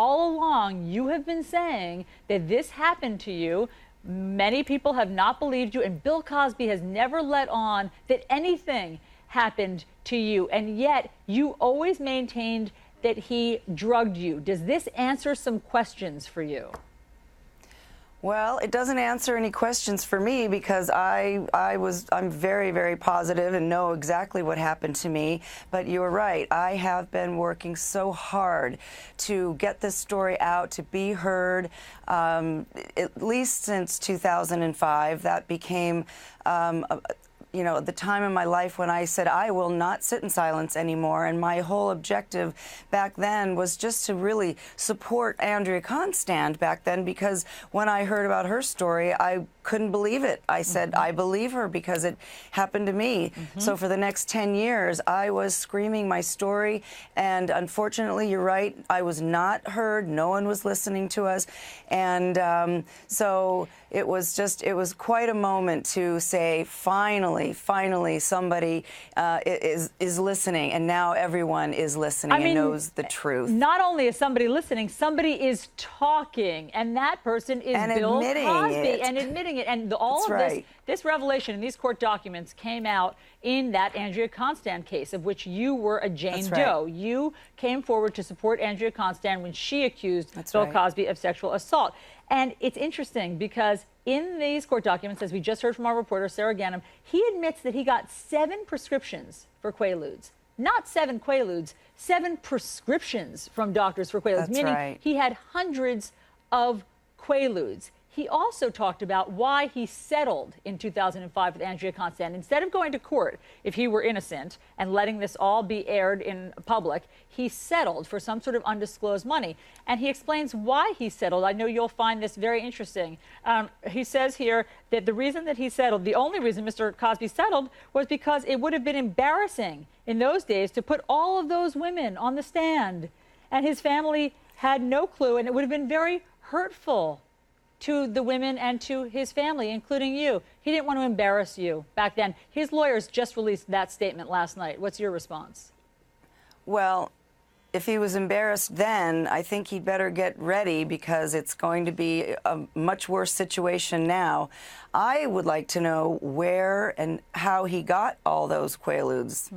All along, you have been saying that this happened to you. Many people have not believed you, and Bill Cosby has never let on that anything happened to you, and yet you always maintained that he drugged you. Does this answer some questions for you? Well, it doesn't answer any questions for me because I'm very, very positive and know exactly what happened to me. But you're right. I have been working so hard to get this story out, to be heard, at least since 2005. That became you know, the time in my life when I said I will not sit in silence anymore. And my whole objective back then was just to really support Andrea Constand back then, because when I heard about her story, I couldn't believe it. I said, I believe her because it happened to me. So for the next 10 years, I was screaming my story. And unfortunately, you're right, I was not heard. No one was listening to us. And so it was quite a moment to say, finally somebody is listening, and now everyone is listening and knows the truth. Not only is somebody listening, somebody is talking, and that person is Bill Cosby, and admitting it. And all of this revelation in these court documents came out in that Andrea Constand case, of which you were a Jane Doe. You came forward to support Andrea Constand when she accused Bill Cosby of sexual assault. And it's interesting because in these court documents, as we just heard from our reporter, Sarah Ganem, he admits that he got 7 prescriptions for Quaaludes. Not 7 Quaaludes, 7 prescriptions from doctors for Quaaludes, meaning he had hundreds of Quaaludes. He also talked about why he settled in 2005 with Andrea Constand. Instead of going to court, if he were innocent, and letting this all be aired in public, he settled for some sort of undisclosed money. And he explains why he settled. I know you'll find this very interesting. He says here that the reason that he settled, the only reason Mr. Cosby settled, was because it would have been embarrassing in those days to put all of those women on the stand. And his family had no clue, and it would have been very hurtful to the women and to his family, including you. He didn't want to embarrass you back then. His lawyers just released that statement last night. What's your response? Well, if he was embarrassed then, I think he'd better get ready, because it's going to be a much worse situation now. I would like to know where and how he got all those Quaaludes.